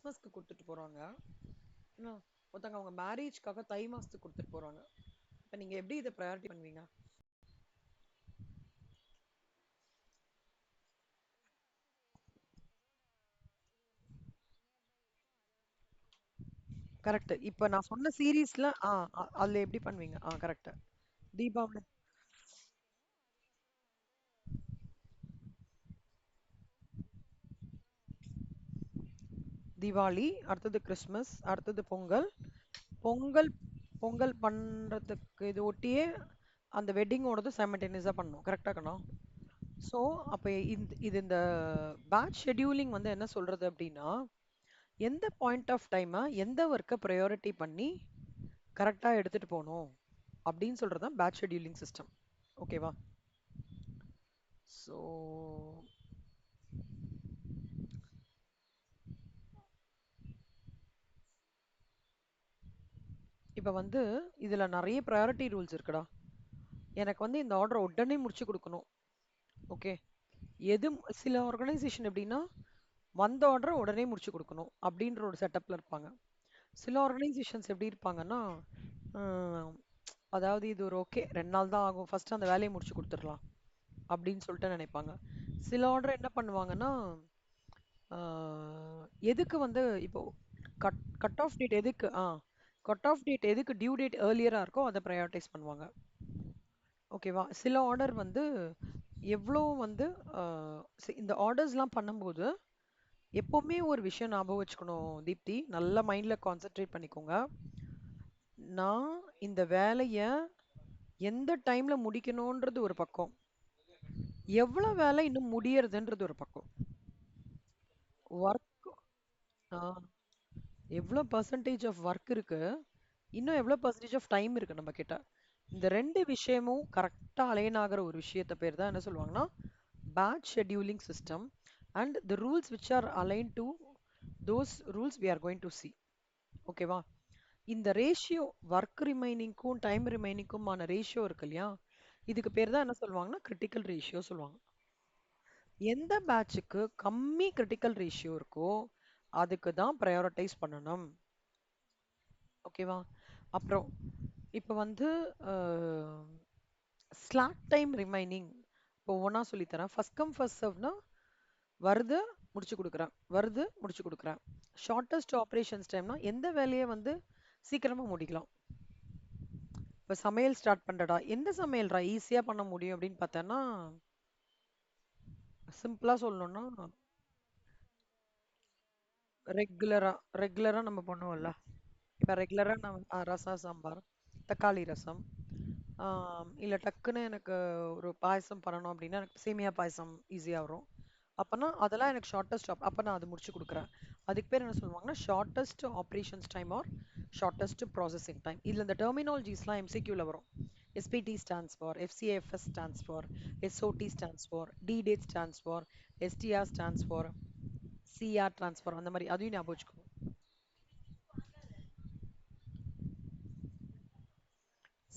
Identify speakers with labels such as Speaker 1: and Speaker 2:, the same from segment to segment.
Speaker 1: கிறிஸ்மஸ்க்கு கொடுத்துட்டு போறாங்க. ஒருத்தங்க அவங்க மேரேஜ்க்காக தை மாசத்துக்கு கொடுத்துட்டு போறாங்க. இப்ப நீங்க எப்படி இதை ப்ரையாரிட்டி பண்ணுவீங்க? கரெக்ட். இப்ப நான் சொன்ன சீரீஸ்ல அதுல எப்படி பண்ணுவீங்க? கரெக்ட். தீபாவளி. தீபாவளி அடுத்தது கிறிஸ்மஸ் அடுத்தது பொங்கல். பொங்கல் பொங்கல் பண்றதுக்கு இது ஒட்டியே அந்த வெட்டிங்கோடது சைமல்டேனியஸா பண்ணணும். கரெக்டா இருக்கணும். ஸோ அப்ப இந்த பேட்ச் ஷெட்யூலிங் வந்து என்ன சொல்றது அப்படின்னா, எந்த பாயிண்ட் ஆஃப் டைம் எந்த ஒர்க்கை ப்ரையாரிட்டி பண்ணி கரெக்டா எடுத்துட்டு போகணும் அப்படின்னு சொல்றது தான் பேட்ச் ஷெட்யூலிங் சிஸ்டம். ஓகேவா? ஸோ இப்ப வந்து இதுல நிறைய ப்ரையாரிட்டி ரூல்ஸ் இருக்குடா. எனக்கு வந்து இந்த ஆர்டர் உடனே முடிச்சு கொடுக்கணும். ஓகே. எது சில ஆர்கனைசேஷன் எப்படின்னா வந்த ஆர்டரை உடனே முடிச்சு கொடுக்கணும் அப்படின்ற ஒரு செட்டப்ல இருப்பாங்க. சில ஆர்கனைசேஷன்ஸ் எப்படி இருப்பாங்கன்னா, ஹம், அதாவது இது ஒரு ஓகே 2 நாள் தான் ஆகும், ஃபர்ஸ்ட் அந்த வேலையை முடிச்சு கொடுத்துடலாம் அப்படின்னு சொல்லிட்டு நினைப்பாங்க. சில ஆர்டர் என்ன பண்ணுவாங்கன்னா, எதுக்கு வந்து இப்போ கட் ஆஃப் டேட் எதுக்கு கட் ஆஃப் டேட் எதுக்கு டியூ டேட் ஏர்லியரா இருக்கோ அதை ப்ரையாரிட்டைஸ் பண்ணுவாங்க. ஓகேவா? சில ஆர்டர் வந்து எவ்வளோ வந்து இந்த ஆர்டர்ஸ்லாம் பண்ணும்போது எப்பவுமே ஒரு விஷயம் ஞாபகம் வச்சுக்கணும் தீப்தி, நல்ல மைண்ட்ல கான்சென்ட்ரேட் பண்ணிக்கோங்க. நான் இந்த வேலைய எந்த டைம்ல முடிக்கணும்ன்றது ஒரு பக்கம், எவ்வளவு வேலை இன்னும் முடியறதுன்றது ஒரு பக்கம். ஒர்க் எவ்வளோ பர்சன்டேஜ் ஆஃப் ஒர்க் இருக்கு, இன்னும் எவ்வளோ பர்சன்டேஜ் ஆஃப் டைம் இருக்கு நம்ம கிட்ட. இந்த ரெண்டு விஷயமும் கரெக்டா அலைன் ஆகிற ஒரு விஷயத்த பேர் தான் என்ன சொல்லுவாங்கன்னா batch scheduling system. And the rules which are align to those rules we are going to see. ஓகேவா? இந்த ரேஷியோ ஒர்க் ரிமைனிங்க்கும் டைம் ரிமைனிங்க்குமான ரேஷியோ இருக்கு இல்லையா, இதுக்கு பேர் தான் என்ன சொல்லுவாங்கன்னா கிரிட்டிக்கல் ரேஷியோ சொல்லுவாங்க. எந்த பேட்சுக்கு கம்மி கிரிட்டிக்கல் ரேஷியோ இருக்கோ அதுக்கு தான் ப்ரையாரிட்டைஸ் பண்ணணும். ஓகேவா? அப்புறம் இப்போ வந்து ஸ்லாக் டைம் ரிமைனிங் இப்போ ஒவ்வொன்றா சொல்லித்தரேன். ஃபர்ஸ்ட் கம் ஃபர்ஸ்ட் சர்வ்னா வருது முடிச்சு கொடுக்குறேன், வருது முடிச்சு கொடுக்குறேன். ஷார்ட்டஸ்ட் ஆப்ரேஷன்ஸ் டைம்னா எந்த வேலையை வந்து சீக்கிரமா முடிக்கலாம். இப்போ சமையல் ஸ்டார்ட் பண்றடா, எந்த சமையல்ரா ஈஸியா பண்ண முடியும் அப்படின்னு பார்த்தேன்னா, சிம்பிளா சொல்லணும்னா ரெகுலரா ரெகுலரா நம்ம பண்ணுவோம்ல. இப்போ ரெகுலரா நம்ம ரசம் சாம்பார், தக்காளி ரசம், இல்ல டக்குன்னு எனக்கு ஒரு பாயசம் பண்ணணும் அப்படின்னா எனக்கு சேமியா பாயசம் ஈஸியா வரும். அப்பனா அதெல்லாம் எனக்கு ஷார்ட்டஸ்ட் அப்ப நான் அது முடிச்சு கொடுக்குறேன். அதுக்கு பேர் என்ன சொல்லுவாங்கன்னா shortest operations time or shortest processing time. இதுல இந்த டெர்மினாலஜிஸ்லாம் எம்சிக்யூல வரும். SPT stands for, FCAFS stands for, SOT stands for, D-date stands for, STR stands for, CR transfer, அந்த மாதிரி அதையும் ஞாபகம் வச்சுக்கோங்க.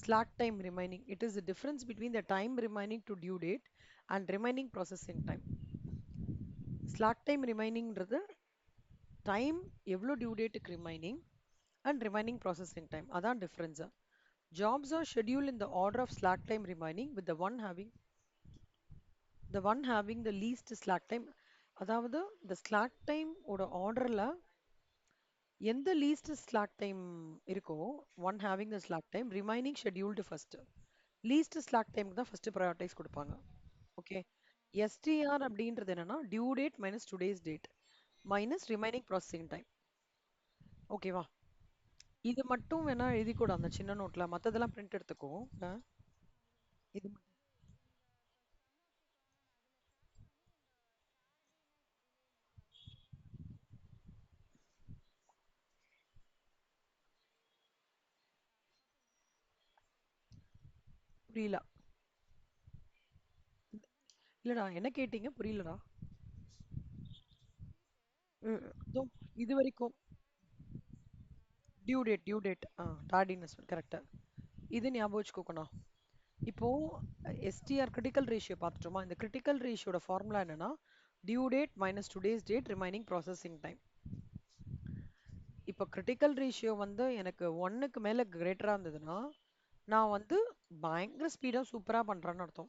Speaker 1: Slack time remaining, it is the difference between the time remaining to due date and remaining processing time. Slack time remaining-ன்றது time எவ்வளோ due டேட்டுக்கு remaining and remaining processing time, அதான் difference. Jobs are schedule in the order of slack time remaining with the one having the least slack time. அதாவது இந்த slack time ஓட ஆர்டரில் எந்த least slack time இருக்கோ, one having the slack time remaining scheduled first. Least slack டைமுக்கு தான் first prioritise கொடுப்பாங்க. Okay. STR அப்படின்றது என்னன்னா due date minus today's date minus remaining processing time. ஓகேவா? இது மட்டும் வேணா எழுதி கூட அந்த சின்ன நோட்ல, மத்ததெல்லாம் பிரிண்ட் எடுத்துக்கோ. இது புரியல. இல்லடா, என்ன கேட்டீங்க? புரியலடா. இதோ இது வரைக்கும் டியூ டேட் டார்டினஸ் கரெக்டா. இது ஞாபகம் வச்சுக்கோக்கணும். இப்போ STR கிரிட்டிக்கல் ரேஷியோ பார்த்துட்டோமா? இந்த கிரிட்டிக்கல் ரேஷியோட ஃபார்முலா என்னன்னா due date minus today's date remaining processing time. இப்போ கிரிட்டிக்கல் ரேஷியோ வந்து எனக்கு ஒன்னுக்கு மேல கிரேட்டரா இருந்ததுன்னா நான் வந்து பயங்கர ஸ்பீடா சூப்பரா பண்றேன்னு அர்த்தம்.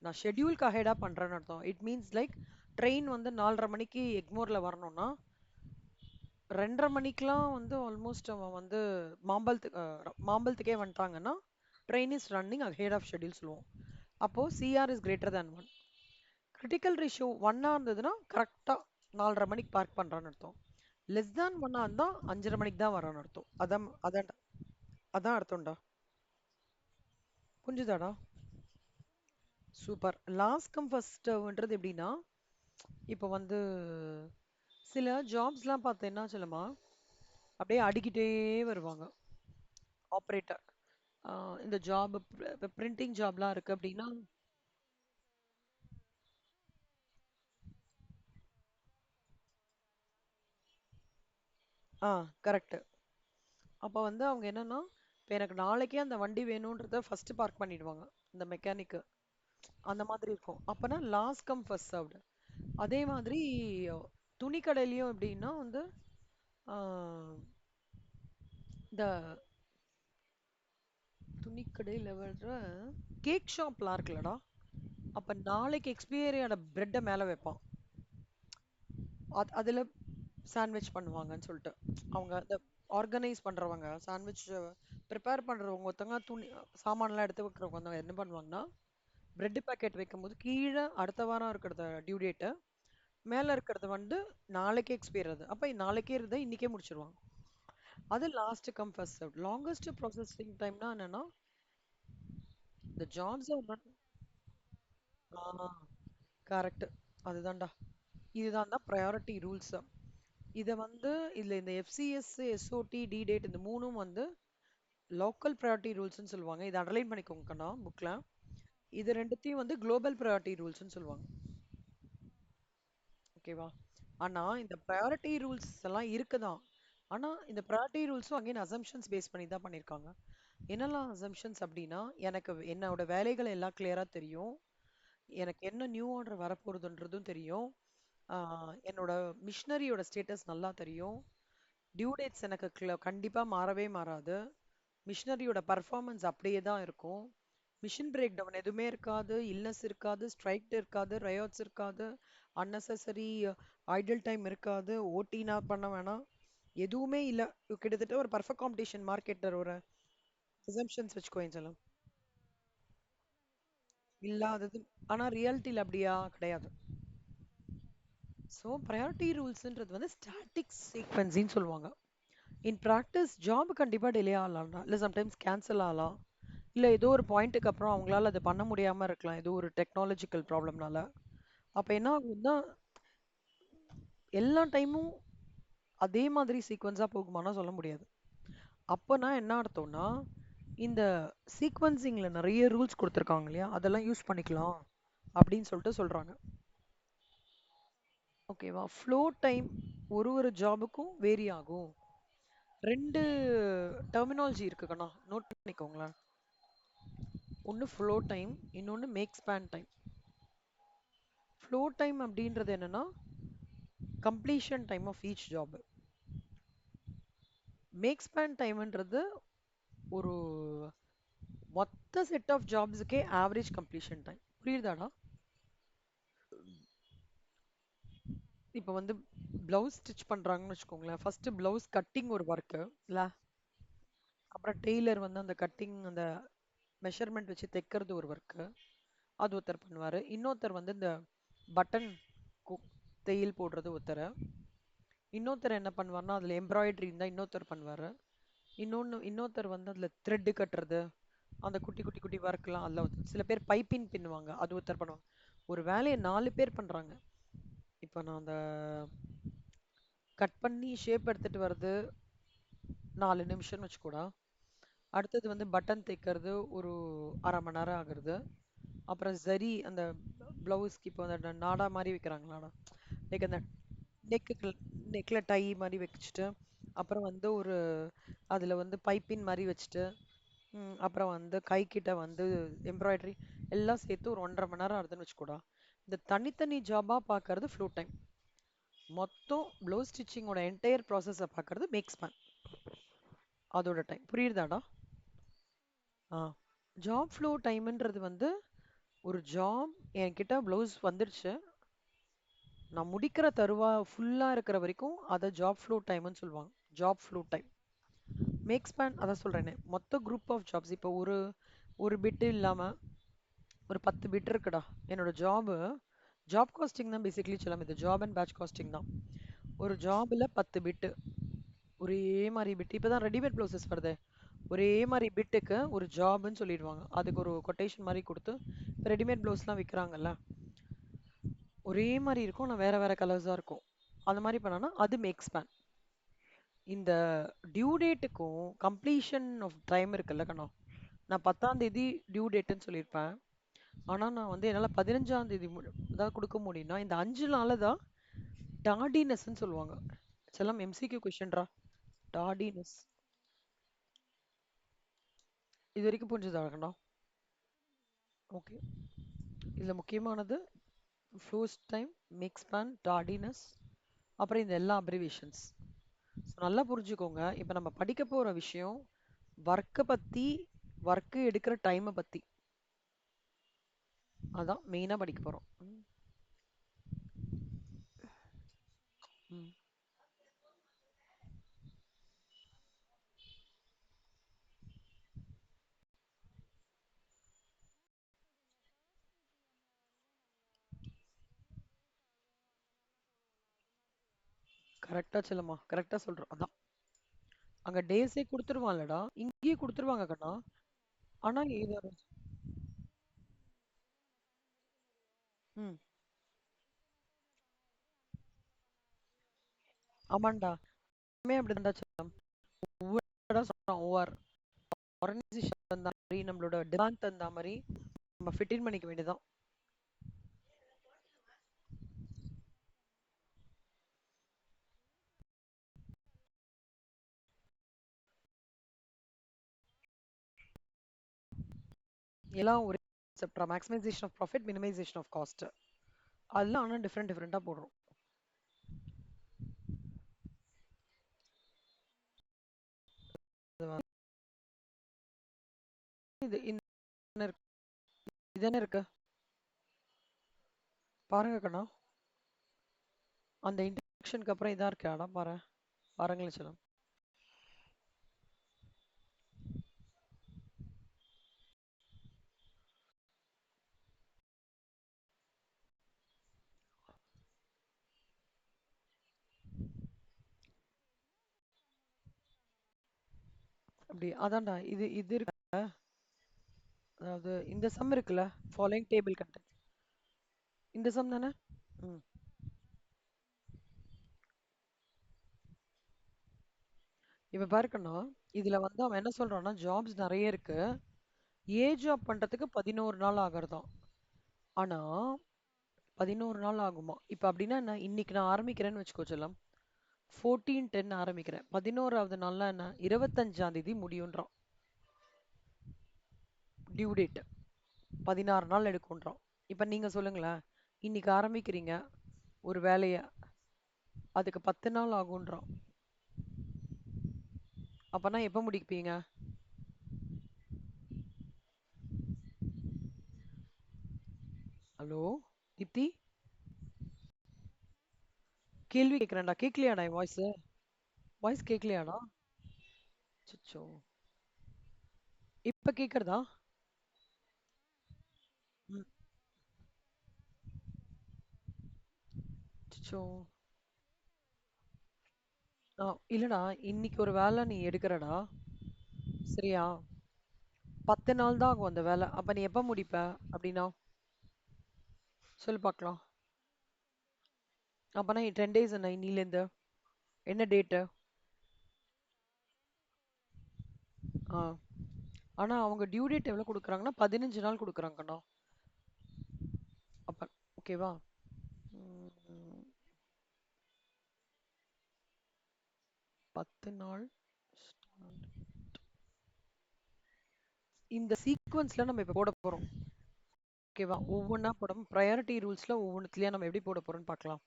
Speaker 1: நான் ஷெட்யூல்க்கு அஹெடா பண்றேன்னு அர்த்தம். இட் மீன்ஸ் லைக் ட்ரெயின் வந்து 4:30 மணிக்கு எக்மோர்ல வரணும்னா 2:30 மணிக்கெல்லாம் வந்து ஆல்மோஸ்ட் அவன் வந்து மாம்பலத்துக்கே வந்துட்டாங்கன்னா train is running ahead of schedule சொல்லுவோம். அப்போ CR is greater than one. Critical ratio ஒன்னா இருந்ததுன்னா கரெக்டா 4:30 மணிக்கு பார்க் பண்றான்னு அர்த்தம். லெஸ் தேன் ஒன்னா இருந்தா 5:30 மணிக்கு தான் வரான்னு அர்த்தம். அதான் அதான் அதான் அர்த்தம்டா. புரிஞ்சுதாடா? சூப்பர். லாஸ்ட் கம் ஃபர்ஸ்ட்ன்றது எப்படின்னா இப்போ வந்து சில ஜாப்ஸ்லாம் பார்த்தேன்னா சொல்லுமா அப்படியே அடிக்கிட்டே வருவாங்க ஆப்ரேட்டர். இந்த ஜாப் இப்போ பிரிண்டிங் ஜாப்லாம் இருக்கு அப்படின்னா ஆ கரெக்ட். அப்போ வந்து அவங்க என்னன்னா இப்போ எனக்கு நாளைக்கே அந்த வண்டி வேணுன்றத ஃபர்ஸ்ட் பார்க் பண்ணிடுவாங்க இந்த மெக்கானிக்கு. அந்த மாதிரி இருக்கும். அப்பனா லாஸ்ட் கம் ஃபர்ஸ்ட் சர்வ்டு. அதே மாதிரி துணி கடையிலயும் எப்படின்னா வந்து ஆ, இந்த துணி கடையில் வர்ற கேக் ஷாப்லாம் இருக்குல்லடா. அப்ப நாளைக்கு எக்ஸ்பைரி ஆன பிரெட்டை மேல வைப்பான். அதுல சாண்ட்விச் பண்ணுவாங்கன்னு சொல்லிட்டு அவங்க அந்த ஆர்கனைஸ் பண்றவங்க சாண்ட்விச் ப்ரிப்பேர் பண்றவங்க ஒருத்தவங்க துணி சாமான்லாம் எடுத்து வைக்கிறவங்க வந்து என்ன பண்ணுவாங்கன்னா பிரெட் பேக்கெட் வைக்கும்போது கீழே அடுத்த வாரம் இருக்கிறத டியூ டேட்டு மேல இருக்கிறது வந்து நாளைக்கே எக்ஸ்பைர் ஆகுது. அப்ப நாளைக்கே இருந்தா இன்னைக்கே முடிச்சிருவாங்க. அது last come first serve. Longest processing டைம்னா என்னன்னா இந்த ஜாப்ஸ் கரெக்ட். அதுதான்டா. இதுதான் தான் ப்ரையாரிட்டி ரூல்ஸ். இத வந்து இதுல இந்த எஃப்சிஎஸ் எஸ்ஓடி டி டேட் இந்த மூணும் வந்து லோக்கல் ப்ரையாரிட்டி ரூல்ஸ்னு சொல்லுவாங்க. இதை அண்டர்லைன் பண்ணிக்கோங்கண்ணா புக்ல. இது ரெண்டுத்தையும் வந்து குளோபல் ப்ரையாரிட்டி ரூல்ஸ்னு சொல்லுவாங்க. ஓகேவா? ஆனா இந்த ப்ரையாரிட்டி ரூல்ஸ் எல்லாம் இருக்குதான். ஆனா இந்த ப்ரையாரிட்டி ரூல்ஸும் அகைன் அசம்ஷன்ஸ் பேஸ் பண்ணி தான் பண்ணியிருக்காங்க. என்னெல்லாம் அசம்ஷன்ஸ் அப்படின்னா எனக்கு என்னோட வேலைகள் எல்லாம் கிளியரா தெரியும். எனக்கு என்ன நியூ ஆர்டர் வரப்போகுதுன்றதும் தெரியும். என்னோட மிஷினரியோட ஸ்டேட்டஸ் நல்லா தெரியும். டியூ டேட்ஸ் எனக்கு கண்டிப்பா மாறவே மாறாது. மிஷினரியோட பர்ஃபார்மன்ஸ் அப்படியே தான் இருக்கும். மிஷின் பிரேக் டவுன் எதுவுமே இருக்காது, இல்னஸ் இருக்காது, ஸ்ட்ரைக் இருக்காது, ரயோட்ஸ் இருக்காது, அன்னெசரி ஐடல் டைம் இருக்காது, ஓடினா பண்ண வேணாம். எதுவுமே இல்ல. கிட்டத்தட்ட ஒரு பர்ஃபெக்ட் காம்படிஷன் மார்க்கெட்டர் ஒரு அசம்ஷன்ஸ் வச்சுக்கோங்க செல்லம். இல்லாதது. ஆனா ரியாலிட்டியில் அப்படியா கிடையாது. ஸோ ப்ரையாரிட்டி ரூல்ஸ்ன்றது வந்து ஸ்டாட்டிக் சீக்வன்சின்னு சொல்லுவாங்க. இன் ப்ராக்டிஸ் ஜாப் கண்டிப்பா டிலே ஆகலாம்டா. இல்லை சம்டைம்ஸ் கேன்சல் ஆகலாம். இல்ல ஏதோ ஒரு பாயிண்ட்டுக்கு அப்புறம் அவங்களால அதை பண்ண முடியாம இருக்கலாம். ஏதோ ஒரு டெக்னாலஜிக்கல் ப்ராப்ளம்னால. அப்ப என்ன ஆகும்னா எல்லா டைமும் அதே மாதிரி சீக்வன்ஸா போகுமானா சொல்ல முடியாது. அப்பனா என்ன அர்த்தம்னா இந்த சீக்வன்சிங்ல நிறைய ரூல்ஸ் கொடுத்துருக்காங்க இல்லையா அதெல்லாம் யூஸ் பண்ணிக்கலாம் அப்படின்னு சொல்லிட்டு சொல்றாங்க. ஓகேவா? ஃப்ளோ டைம் ஒரு ஒரு ஜாபுக்கும் வேரி ஆகும். ரெண்டு டெர்மினாலஜி இருக்குக்கண்ணா, நோட் பண்ணிக்கோங்களேன். ஒன்று ஃப்ளோ டைம், இன்னொன்று makespan time. Flow time அப்படின்றது என்னன்னா completion time of each job. Makespan டைம்ன்றது ஒரு மொத்த செட் ஆஃப் ஜாப்ஸுக்கே ஆவரேஜ் கம்ப்ளீஷன் டைம். புரியுதாடா? இப்போ வந்து பிளவுஸ் ஸ்டிச் பண்றாங்கன்னு வச்சுக்கோங்களேன். ஃபர்ஸ்ட் பிளவுஸ் கட்டிங் ஒரு ஒர்க்கு இல்ல, அப்புறம் டெய்லர் வந்து அந்த கட்டிங் அந்த மெஷர்மெண்ட் வச்சு தைக்கிறது ஒரு ஒர்க்கு, அது ஒருத்தர் பண்ணுவாரு. இன்னொருத்தர் வந்து இந்த பட்டன் தையல் போடுறது ஒருத்தர். இன்னொருத்தர் என்ன பண்ணுவாருன்னா அதுல எம்ப்ராய்டரி இருந்தா இன்னொருத்தர் பண்ணுவாரு. இன்னொருத்தர் வந்து அதுல த்ரெட் கட்டுறது, அந்த குட்டி குட்டி குட்டி ஒர்க்லாம் அதில் சில பேர் பைப்பிங் பின்னுவாங்க, அது ஒருத்தர் பண்ணுவாங்க. ஒரு வேலையை 4 பேர் பண்றாங்க. இப்போ நான் அந்த கட் பண்ணி ஷேப் எடுத்துட்டு வர்றது 4 நிமிஷம்னு வச்சுக்கூடா. அடுத்தது வந்து பட்டன் தைக்கிறது ஒரு அரை மணி நேரம் ஆகுறது. அப்புறம் சரி அந்த பிளவுஸ்க்கு இப்போ அந்த நாடா மாதிரி வைக்கிறாங்களாடா, லைக் அந்த நெக்கு நெக்ல டை மாதிரி வச்சுட்டு அப்புறம் வந்து ஒரு அதுல வந்து பைப்பின் மாதிரி வச்சுட்டு அப்புறம் வந்து கை கிட்ட வந்து எம்ப்ராய்டரி எல்லாம் சேர்த்து ஒரு 1.5 மணி நேரம் ஆகுதுன்னு வச்சுக்கூடா. இந்த தனித்தனி ஜாபா பார்க்கறது ஃப்ளோ டைம். மொத்தம் ப்ளவுஸ் ஸ்டிச்சிங்கோட என்டையர் ப்ராசஸை பார்க்கறது மேக் ஸ்பேன். அதோட டைம் புரியுதாடா? ஆ ஜாப் ஃப்ளோ டைம்ன்றது வந்து ஒரு ஜாப் என்கிட்ட ப்ளவுஸ் வந்துடுச்சு, நான் முடிக்கிற தருவா ஃபுல்லா இருக்கிற வரைக்கும் அதை ஜாப் ஃப்ளோ டைம்னு சொல்லுவாங்க. Job flow time. Makespan அதான் சொல்றேனே, மொத்த குரூப் ஆஃப் ஜாப்ஸ். இப்போ ஒரு ஒரு பிட்டு இல்லாம ஒரு 10 பிட் இருக்குடா. என்னோட ஜாப் காஸ்டிங் தான் பேசிக்கலி சொல்லாம, இது ஜாப் அண்ட் பேட்ச் காஸ்டிங் தான். ஒரு ஜாப்ல 10 பிட்டு ஒரே மாதிரி பிட். இப்பதான் ரெடிமேட் ப்ளவுசஸ் வருது, ஒரே மாதிரி பிட்டுக்கு ஒரு ஜாப்னு சொல்லிடுவாங்க. அதுக்கு ஒரு கொட்டேஷன் மாதிரி கொடுத்து, இப்போ ரெடிமேட் ப்ளவுஸ்லாம் விற்கிறாங்கல்ல, ஒரே மாதிரி இருக்கும் ஆனால் வேற வேற கலர்ஸாக இருக்கும். அந்த மாதிரி பண்ணானா அது மேக் ஸ்பேன். இந்த டியூ டேட்டுக்கும் கம்ப்ளீஷன் ஆஃப் டைம் இருக்குல்ல கண்ணா, நான் 10ஆம் தேதி டியூ டேட்டுன்னு சொல்லியிருப்பேன். ஆனால் நான் வந்து என்னால் 15ஆம் தேதி தான் கொடுக்க முடியும்னா, இந்த 5 நாள் தான் டார்டினஸ்ன்னு சொல்லுவாங்க. செல்லம் எம்சிக்யூ கொஷின்ரா. டார்டினஸ் இது வரைக்கும் புரிஞ்சுதா கண்ணா? ஓகே. இதில் முக்கியமானது ஃப்ளோஸ் டைம், மேக் ஸ்பேன், டார்டினஸ், அப்புறம் இந்த எல்லா அப்ரிவேஷன்ஸ் நல்லா புரிஞ்சுக்கோங்க. இப்போ நம்ம படிக்க போகிற விஷயம் ஒர்க்கை பற்றி, ஒர்க்கு எடுக்கிற டைமை பற்றி, அதான் மெயினாக படிக்க போகிறோம். ம். கரெக்டாக செல்லம்மா, கரெக்டாக சொல்கிறோம். அதான் அங்கே டேஸே கொடுத்துருவான்லடா, இங்கேயே கொடுத்துருவாங்க கண்ணா. ஆனால் இது ம் ஆமாண்டா, எல்லாமே அப்படிதான்டா செல்லம். ஒவ்வொரு சொல்கிறோம், ஒவ்வொரு ஆர்கனைசேஷன் தகுந்த மாதிரி, நம்மளோட டிமாண்ட் தகுந்த மாதிரி நம்ம ஃபிட்டின் பண்ணிக்க வேண்டியதான். எல்லாம் ஒரே கான்செப்டா, maximisation of profit, minimisation of cost. அதெல்லாம் ஆனால் டிஃப்ரெண்ட் டிஃப்ரெண்ட்டாக போடுறோம். இது இந்த இருக்கு, இது என்ன இருக்கு பாருங்க கண்ணா. அந்த இன்ட்ரடக்ஷனுக்கு அப்புறம் இதான் இருக்கு அடம் பாரு, பாருங்களேன் செல்லம். அப்படி அதான்டா, இது இது இருக்கு. அதாவது இந்த சம் இருக்குல்ல, ஃபாலோயிங் டேபிள் கண்டென்ட், இந்த சம் தானே. ம் இப்ப பாருக்கண்ணா, இதுல வந்து அவன் என்ன சொல்றான்னா, ஜாப்ஸ் நிறைய இருக்கு, ஏஜ் ஜாப் பண்றதுக்கு 11 நாள் ஆகிறதாம். ஆனா 11 நாள் ஆகுமா? இப்ப அப்படின்னா என்ன, இன்னைக்கு நான் ஆரம்பிக்கிறேன்னு வச்சுக்கோ செல்லம், 14/10 ஆரம்பிக்கிறேன், 11வது நாள்னா என்ன, 25ஆம் தேதி முடியுன்றான் டியூ டேட். 16 நாள் எடுக்கும்ன்றான். இப்ப நீங்க சொல்லுங்களேன், இன்னைக்கு ஆரம்பிக்கிறீங்க ஒரு வேலைய, அதுக்கு 10 நாள் ஆகுன்றான். அப்பனா எப்ப முடிப்பீங்க? ஹலோ தீப்தி, கேள்வி கேட்கிறேன்டா, கேட்கலையாடா என் வாய்ஸ்? வாய்ஸ் கேட்கலையாடா? சுச்சோ, இப்ப கேக்குறதா? ம். சுச்சோ. இல்லடா, இன்னைக்கு ஒரு வேலை நீ எடுக்கிறடா, சரியா? 10 நாள் தான் ஆகும் அந்த வேலை. அப்ப நீ எப்ப முடிப்ப அப்படின்னா? சொல்லு பார்க்கலாம். அப்பனா 10 டேஸ் என்ன இன்னிலேருந்து? என்ன டேட்டு? ஆ ஆனா அவங்க டியூ டேட் எவ்வளவு கொடுக்குறாங்கன்னா 15 நாள் கொடுக்குறாங்கண்ணா. அப்ப ஓகேவா? ம், 10 நாள். இந்த சீக்வன்ஸ்ல நம்ம இப்ப போட போறோம். ஓகேவா? ஒவ்வொன்றா போடாம ப்ரையாரிட்டி ரூல்ஸ்ல ஒவ்வொன்றுத்துலயா நம்ம எப்படி போட போறோம்னு பார்க்கலாம்.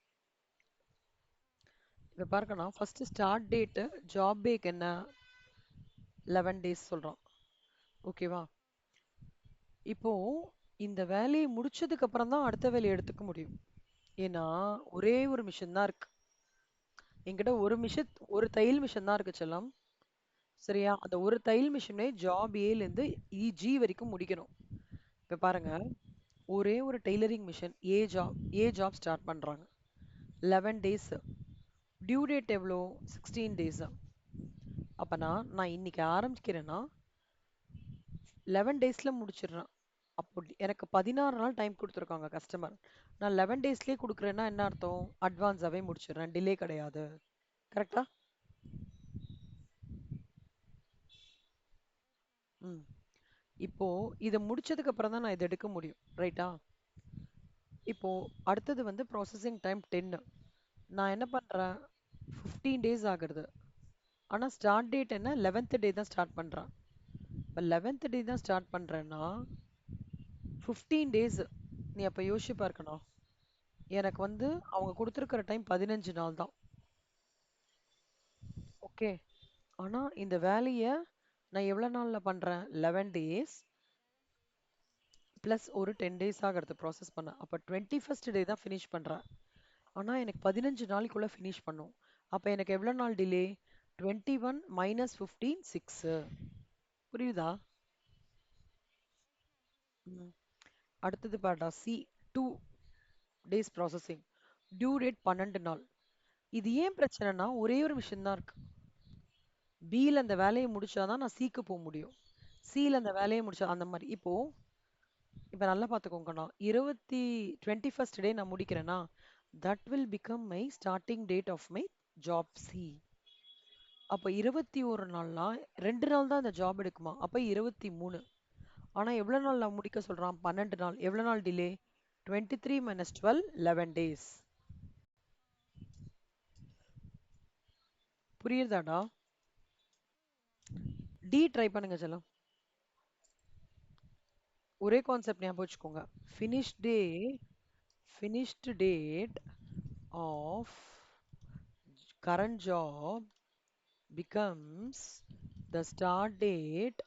Speaker 1: இப்ப பாருங்கண்ணா ஃபர்ஸ்ட் ஸ்டார்ட் டேட் ஜாப் பேக் என்ன 11 டேஸ் சொல்றோம். ஓகேவா? இப்போ இந்த வேலையை முடிச்சதுக்கு அப்புறம் தான் அடுத்த வேலையை எடுத்துக்க முடியும். ஏன்னா ஒரே ஒரு மிஷின் தான் இருக்கு. என்கிட்ட ஒரு தையல் மிஷின் தான் இருக்கு செல்லம். சரியா? அந்த ஒரு தையல் மிஷினே ஜாப் ஏல இருந்து ஜி வரைக்கும் முடிக்கணும். இப்ப பாருங்க, ஒரே ஒரு tailoring machine a job start பண்றாங்க. 11 டேஸ். டியூ டேட் எவ்வளோ? 16 டேஸ். அப்பனா நான் இன்னைக்கு ஆரம்பிக்கிறேன்னா 11 டேஸ்ல முடிச்சிடுறேன். அப்போ எனக்கு 16 நாள் டைம் கொடுத்துருக்காங்க கஸ்டமர். நான் 11 டேஸ்லயே கொடுக்குறேன்னா என்ன அர்த்தம்? அட்வான்ஸாவே முடிச்சிடுறேன். டிலே கிடையாது. கரெக்டா? ம். இப்போ இதை முடிச்சதுக்கு அப்புறம் தான் நான் இதை எடுக்க முடியும். ரைட்டா? இப்போ அடுத்தது வந்து ப்ராசஸிங் டைம் 10. நான் என்ன பண்றேன்? 15 டேஸ் ஆகுறது. ஆனா ஸ்டார்ட் டேட் என்ன? 11th டே தான் ஸ்டார்ட் பண்றேன். இப்போ 11th டே தான் ஸ்டார்ட் பண்றேன்னா 15 டேஸ். நீ அப்ப யோசிச்சு பார்க்கணும். எனக்கு வந்து அவங்க கொடுத்துருக்கிற டைம் 15 நாள் தான். ஓகே. ஆனா இந்த வேலைய நான் எவ்வளவு நாள்ல பண்றேன்? 11 டேஸ் பிளஸ் ஒரு 10 டேஸ் ஆகிறது ப்ராசஸ் பண்ண. அப்ப 21st டே தான் ஃபினிஷ் பண்றேன். ஆனா எனக்கு 15 நாளைக்குள்ள ஃபினிஷ் பண்ணும். அப்ப எனக்கு எவ்வளவு நாள் டிலே? 21 மைனஸ் 15 6. புரியுதா? ம். அடுத்தது பாடா C 2 days processing. Due date 12 நாள். இது ஏன் பிரச்சனைனா ஒரே ஒரு விஷயம் தான் இருக்கு. பில அந்த வேலையை முடிச்சாதான் நான் சிக்கு போக முடியும். சில அந்த வேலையை முடிச்சா அந்த மாதிரி. இப்போ நல்லா பார்த்துக்கோங்கண்ணா, 21st டே நான் முடிக்கிறேன்னா that will become my starting date of my job C. அப்போ 21 நாள்னா 2 நாள் தான் இந்த ஜாப் எடுக்குமா? அப்போ 23. ஆனா எவ்வளவு நாள் நான் முடிக்க சொல்றான்? 12 நாள். எவ்வளவு நாள் டிலே? 23 minus 12 11 days. புரியுதாடா? டி ட்ரை பண்ணுங்க செல்லம். ஒரே கான்செப்ட் ஞாபகம் வச்சுக்கோங்க. Finish day finished date of current job becomes the start date.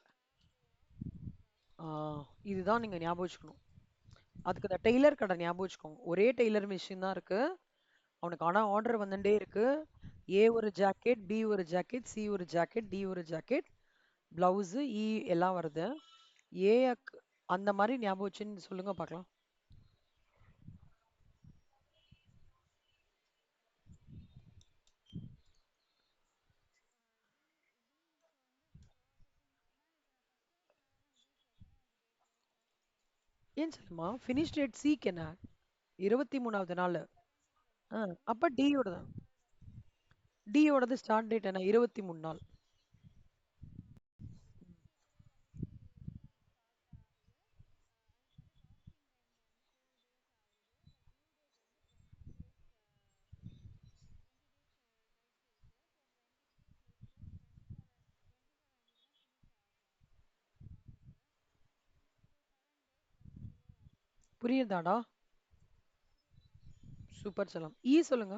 Speaker 1: இதுதான் நீங்க ஞாபகம் வச்சுக்கணும். அதுக்கு இந்த டெய்லர் கடை ஞாபகம் வச்சுக்கோங்க. ஒரே டெய்லர் மிஷின் தான் இருக்கு. அவனுக்கு ஆனா ஆர்டர் வந்துட்டே இருக்கு. ஏ ஒரு ஜாக்கெட், பி ஒரு ஜாக்கெட், சி ஒரு ஜாக்கெட், டி ஒரு ஜாக்கெட், பிளவுஸ், எல்லாம் வருது. ஏ அந்த மாதிரி ஞாபகம் வச்சுன்னு சொல்லுங்க பார்க்கலாம். ஏன் சொல்லுமா ஃபினிஷ் டேட் சிக்கு என்ன? 23வது நாள். அப்ப டியோட தான். டியோடது ஸ்டார்ட் டேட் என்ன? 23 நாள். புரியுதாடா? சூப்பர் செல்லம். சொல்லுங்க.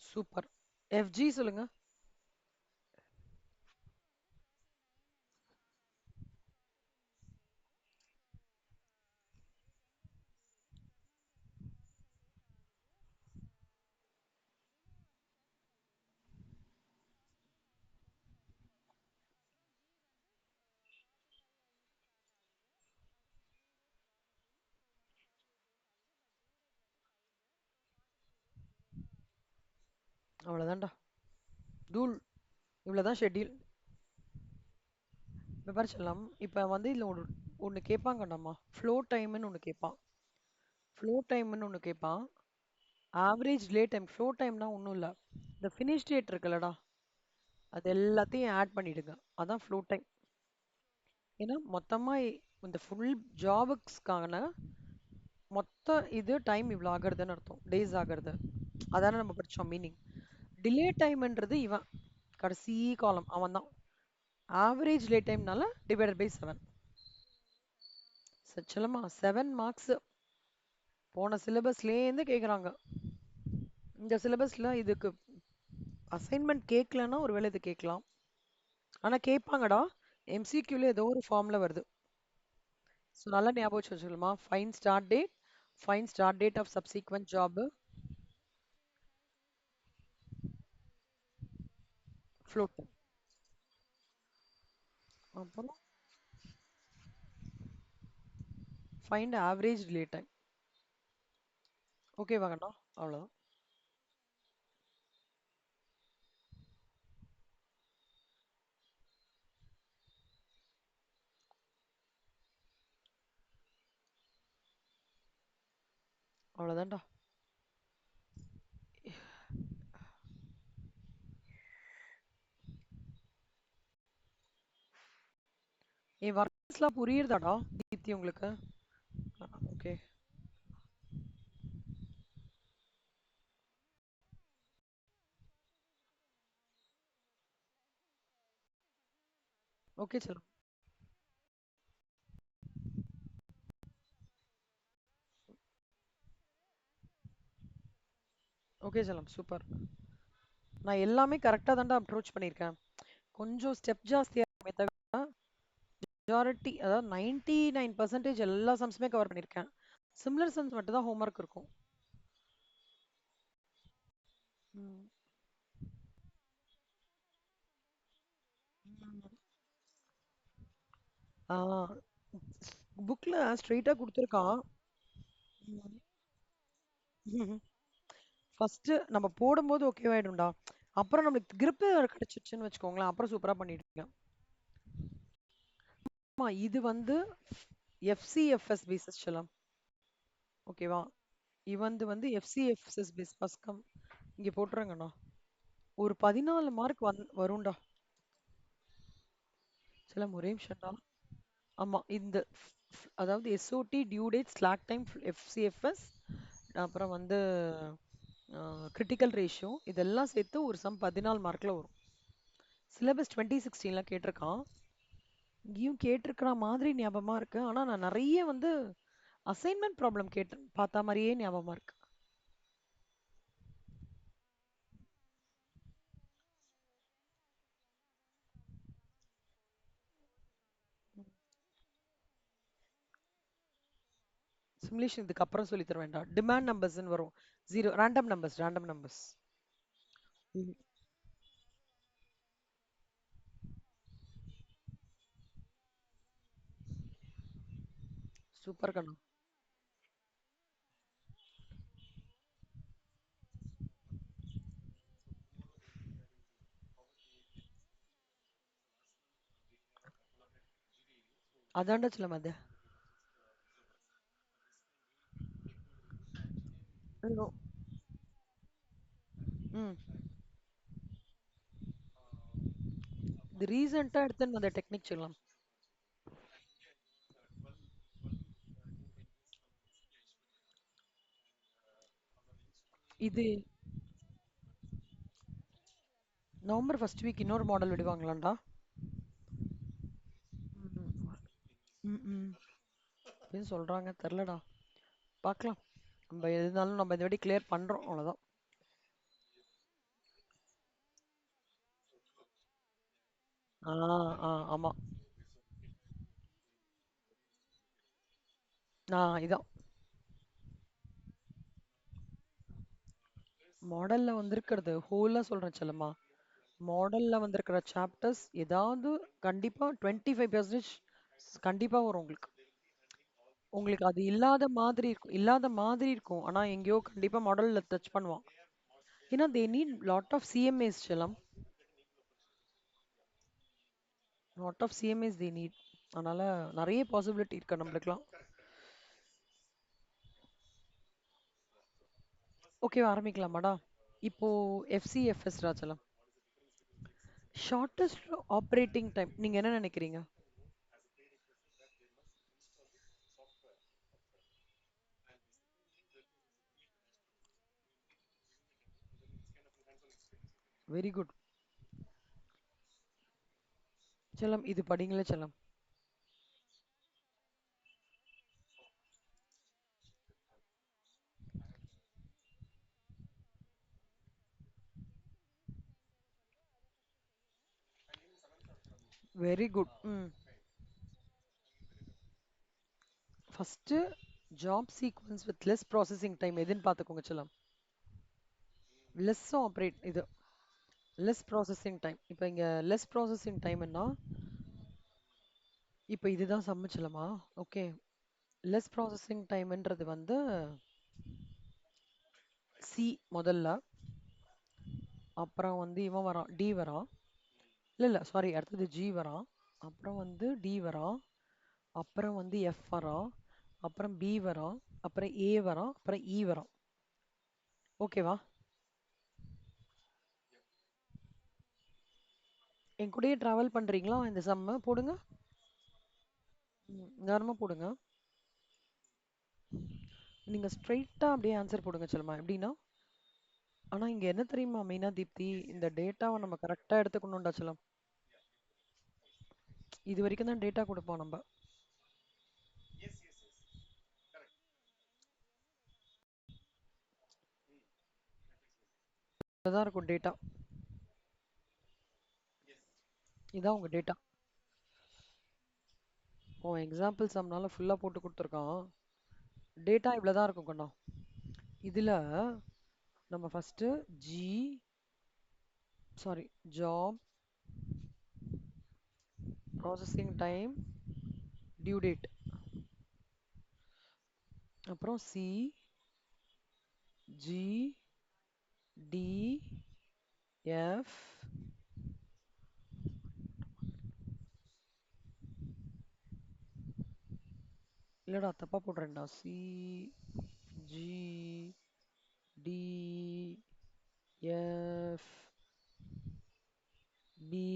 Speaker 1: சூப்பர். எஃப்ஜி சொல்லுங்க. அவ்வளவுதான்டா. தூள். இவ்வளவுதான் ஷெட்யூல். இப்ப பாரு செல்லம். இப்ப வந்து இதுல ஒண்ணு கேட்பாங்கடாமா. ஃப்ளோ டைம்னு ஒண்ணு கேட்பான். ஃப்ளோ டைம்னு ஒண்ணு கேட்பான். ஆவரேஜ் லே டைம். ஃப்ளோ டைம்னா ஒண்ணும் இல்ல. இந்த ஃபினிஷ் டேட் இருக்குல்லடா, அது எல்லாத்தையும் ஆட் பண்ணிடுங்க. அதான் ஃப்ளோ டைம். ஏன்னா மொத்தமா இந்த ஃபுல் ஜாபுக்கான மொத்த இது டைம் இவ்வளோ ஆகுறதுன்னு அர்த்தம், டேஸ் ஆகுறது. அதானே நம்ம படிச்சோம் மீனிங். டிலே டைம்ன்றது இவன் கடைசி காலம் அவன் தான். ஆவரேஜ் லே டைம்னால டிவைடட் பை 7. சச்சலமா 7 மார்க்ஸ் போன சிலபஸ்லேருந்து கேட்குறாங்க. இந்த சிலபஸ்ல இதுக்கு அசைன்மெண்ட் கேட்கலன்னா ஒருவேளை இது கேட்கலாம். ஆனா கேட்பாங்கடா. எம்சிக்யூல ஏதோ ஒரு ஃபார்ம்ல வருது. ஸோ நல்லா ஞாபகம் வச்சு வச்சுக்கலாமா. Find start date of subsequent job float. அப்புறம் find average delay time. Okay வாங்கண்ணா. அவ்வளோதான். அவ்வளோதான்டா. என் ஒர்க்ஸ்லாம் புரியுறதாடா தீப்தி உங்களுக்கு? ஓகே. ஓகே செல்லம். ஓகே செல்லம், சூப்பர். நான் எல்லாமே கரெக்டாக தான்டா அப்ரோச் பண்ணியிருக்கேன். கொஞ்சம் ஸ்டெப் ஜாஸ்தியாக இருக்குமே தவிர மெஜாரிட்டி அதாவது 99% எல்லா சம்ஸுமே கவர் பண்ணியிருக்கேன். சிமிலர் சம்ஸ் மட்டும் தான் ஹோம்ஒர்க் இருக்கும். ம். ஆ புக்ல ஸ்ட்ரெயிட்டா கொடுத்துருக்கான். ஃபர்ஸ்ட் நம்ம போடும்போது ஓகே ஆயிடும்டா. அப்புறம் நம்மளுக்கு grip கிடைச்சிருச்சுன்னு வச்சுக்கோங்களேன், அப்புறம் சூப்பரா பண்ணிடுங்க. ஆமா, இது வந்து எஃப்சிஎஃப்எஸ் பேசிஸ் செல்லம். ஓகேவா? இவந்து வந்து எஃப்சிஎஃப்எஸ் பேஸ் பஸ்கம். இங்க போட்டுருங்கண்ணா. ஒரு 14 மார்க் வரும்டா. செல்லம் ஒரே நிமிஷம்டா. ஆமா, இந்த அதாவது SOT due date slack time FCFS அப்புறம் வந்து கிரிட்டிக்கல் ரேஷியோ இதெல்லாம் சேர்த்து ஒரு சம் 14 மார்க்ல வரும். சிலபஸ் 2016ல கேட்டிருக்கான். இங்கேயும் கேட்டிருக்கிற மாதிரி ஞாபகமா இருக்கு. ஆனா நான் நிறைய வந்து அசைன்மெண்ட் ப்ராப்ளம் கேட்டு பார்த்த மாதிரியே ஞாபகமா இருக்கு. சிமுலேஷன் இதுக்கு அப்புறம் சொல்லி தர வேண்டாம். டிமாண்ட் நம்பர்ஸ்ன்னு வரும். Zero random numbers. சூப்பர் கண்ணா. அதான்டா சொல்ல அது. ம். இது ரீசெண்டா எடுத்துன்னு வந்த டெக்னிக் சொல்லலாம். இது நவம்பர் ஃபர்ஸ்ட் வீக் இன்னொரு மாடல் விடுவாங்களாண்டா? ம் ம் அப்படின்னு சொல்றாங்க, தெரிலடா. பார்க்கலாம். நம்ம எது இருந்தாலும் நம்ம இந்த வாட்டி கிளியர் பண்றோம் அவ்வளவுதான். ஆ ஆமா. இதான் மாடல்ல வந்திருக்கிறது ஹோலா சொல்றேன் செல்லம்மா. மாடல்ல வந்திருக்கிற சாப்டர்ஸ் ஏதாவது கண்டிப்பா 25% கண்டிப்பா வரும் உங்களுக்கு. உங்களுக்கு அது இல்லாத மாதிரி இருக்கும் ஆனா எங்கேயோ கண்டிப்பா மாடல்ல டச் பண்ணுவான். ஏன்னா they need lot of CMAs செல்லம். Lot of CMAs they need. அதனால நிறைய பாசிபிலிட்டி இருக்கு நம்மளுக்குலாம். ஓகேவா, ஆரம்பிக்கலாமாடா? இப்போ எஃப்சிஎஃப்எஸ் ராஜலம். ஷார்ட்டஸ்ட் ஆப்ரேட்டிங் டைம் நீங்க என்ன நினைக்கிறீங்க? Very good. செல்லம் இது படிங்களே செல்லம். Very good. ம். First job sequence with less processing time எதுன்னு பார்த்துக்கோங்க செல்லம். லெஸ் ஆப்ரேட் இது லெஸ் ப்ராசஸிங் டைம். இப்போ இங்க லெஸ் ப்ராசஸிங் டைம்னா இப்போ இதுதான் சம்மச்சலமா. ஓகே. லெஸ் ப்ராசஸிங் டைம்ன்றது வந்து சி முதல்ல, அப்புறம் வந்து இவன் வரான் டி வரான். இல்ல இல்ல சாரி, அடுத்தது ஜி வரான், அப்புறம் வந்து டி வரான், அப்புறம் வந்து எஃப் வரான், அப்புறம் பி வரான், அப்புறம் ஏ வரான், அப்புறம் இ வரான். ஓகேவா? என் கூடயே டிராவல் பண்றீங்களா? இந்த சம்ம போடுங்க. நிதானமா போடுங்க. நீங்க ஸ்ட்ரைட்டா அப்படியே ஆன்சர் போடுங்க செல்லமா. எப்படின்னா, ஆனா இங்க என்ன தெரியுமா மெயினா தீப்தி, இந்த டேட்டாவை நம்ம கரெக்டா எடுத்துக்கணும்டா செல்லம். இது வரைக்கும் தான் டேட்டா கொடுப்போம் நம்ம. இதுதான் இருக்கும் டேட்டா. இதான் உங்க டேட்டா. உன் எக்ஸாம்பிள் சம்னால ஃபுல்லா போட்டு கொடுத்துருக்கான். டேட்டா இவ்வளவுதான் இருக்கும் கண்ணா. இதுல நம்ம first G sorry job processing time due date, அப்புறம் சி ஜி டி எஃப். இல்லடா தப்பா போடுறேன்டா. C G D F B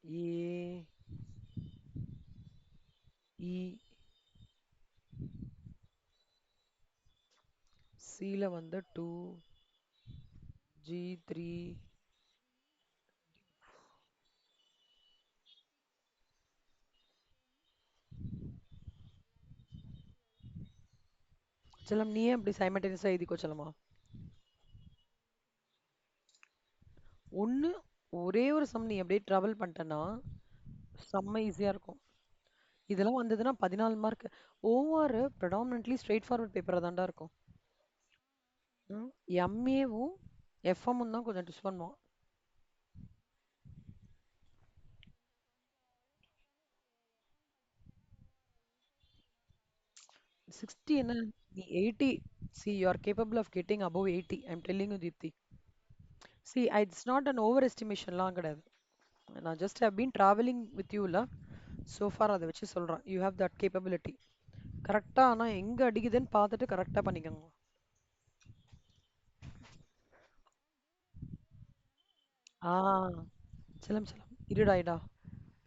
Speaker 1: A E. சில வந்து 2 ஜி 3. செல்லம் நீயே அப்படி சைமல்டேனியஸா எழுதிக்கோ செல்லமா. ஒண்ணு, ஒரே ஒரு சம் நீ அப்படியே டிராவல் பண்ணிட்டேன்னா செம்ம ஈஸியா இருக்கும். இதெல்லாம் வந்ததுன்னா 14 மார்க். ஓஆர் ப்ரெடாமினன்ட்லி ஸ்ட்ரெயிட் ஃபார்வர்ட் பேப்பரா தான்டா இருக்கும். எம்ஏவும் எஃப்எம்மும் தான் கொஞ்சம் டிஸ் பண்ணுவோம். 60 என்ன, நீ 80. See you are capable of getting above 80. I'm telling you Deepthi. See, it's not an overestimation கிடையாது. நான் just have been traveling with you ல. So far அதை வச்சு சொல்றேன். You have that capability. கரெக்டா ஆனா எங்க அடிக்குதுன்னு பார்த்துட்டு கரெக்டா பண்ணிக்கோங்க. ஆ செல்லம் செல்லம் இருடா இடா.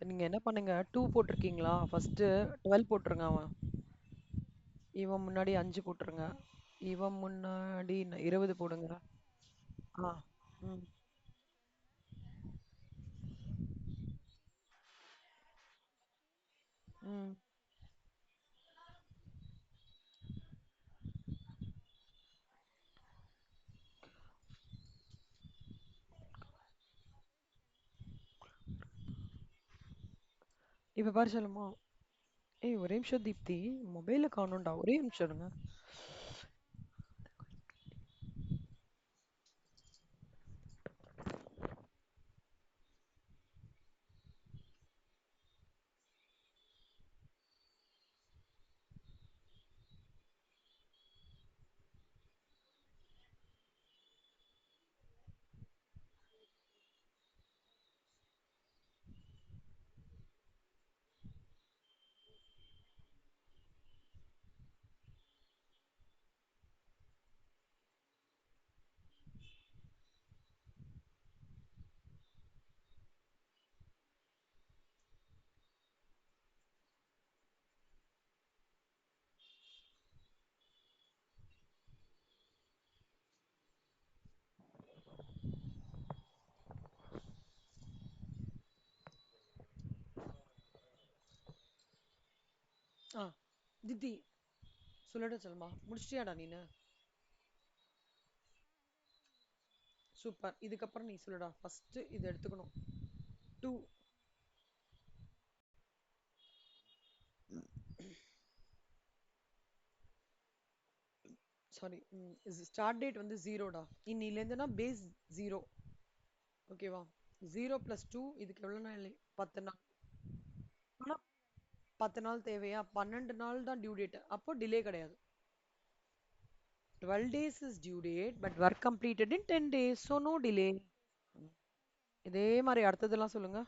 Speaker 1: நீங்க என்ன பண்ணுங்க, 2 போட்டிருக்கீங்களா? ஃபர்ஸ்ட் 12 போட்டுருங்க. அவன் இவன் முன்னாடி 5 போட்டுருங்க. இவன் முன்னாடி 20 போடுங்க. ஆ. ம். ம். இப்ப பாரு செல்லம்மா. ஏய் ஒரே நிமிஷம் தீப்தி, மொபைல காணோம்டா. ஒரே நிமிஷம் இருங்க. ஆ தித்தி சொல்லுடா செல்மா, முடிச்சிட்டியாடா நீனு? சூப்பர். இதுக்கப்புறம் நீ சொல்லுடா. ஃபர்ஸ்ட் இது எடுத்துக்கணும். டூ. சாரி, ஸ்டார்ட் டேட் வந்து ஜீரோடா. இன்னிலேருந்துனா பேஸ் ஜீரோ. ஓகேவா? ஜீரோ ப்ளஸ் டூ, இதுக்கு எவ்வளோ நாள்? 10 நாள். ஆனா 10 நாள் தேவையா? 12 நாள் தான் டியூ டேட். அப்போ டிலே கிடையாது. 12 days is due date, but work completed in 10 days, so no delay. இதே மாதிரி அடுத்ததெல்லாம் சொல்லுங்க.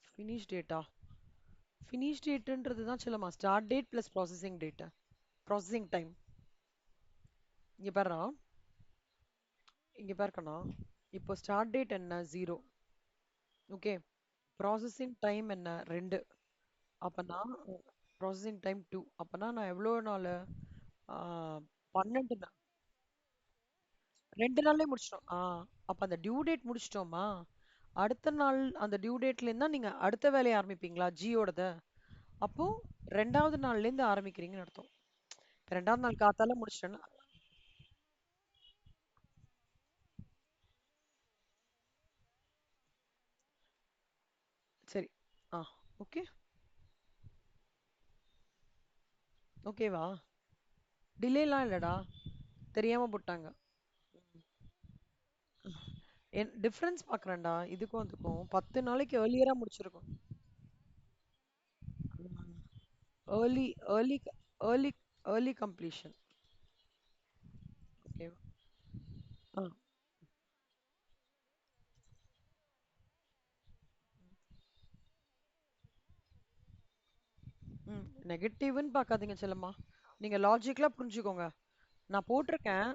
Speaker 1: Finish data? ஃபினிஷ் டேட்ன்றது தான் சொல்லமா, start date plus processing date, processing time. இங்க பாருடா, இங்க பாருக்கண்ணா. இப்போ ஸ்டார்ட் டேட் என்ன? ஜீரோ. ஓகே. ப்ராசஸிங் டைம் என்ன? 2. அப்பனா ப்ராசஸிங் டைம் 2. அப்பனா நான் எவ்வளோ நாள்? 12 நாள். 2 நாள்லயே முடிச்சிட்டோம். அப்ப அந்த டியூ டேட் முடிச்சிட்டோமா? அடுத்த நாள் அந்த டியூ டேட்ல இருந்தா நீங்க அடுத்த வேலையை ஆரம்பிப்பீங்களா ஜியோடத? அப்போ 2வது நாள்ல இருந்து ஆரம்பிக்கிறீங்கன்னு அர்த்தம். இப்ப 2வது நாள் காத்தால முடிச்சிட்டேன்னா. சரி. ஆ. ஓகே. ஓகேவா? டிலேலாம் இல்லடா, தெரியாம போட்டாங்க. என் டிஃபரன்ஸ் பார்க்குறேன்டா, இதுக்கும் அதுக்கும் 10 நாளைக்கு ஏர்லியரா முடிச்சிருக்கோம். Early early early early completion. ஓகேவா? ஆ. நெகட்டிவ்னு பார்க்காதீங்க செல்லம்மா. நீங்க லாஜிக்கலா புரிஞ்சுக்கோங்க. நான் போட்டிருக்கேன்.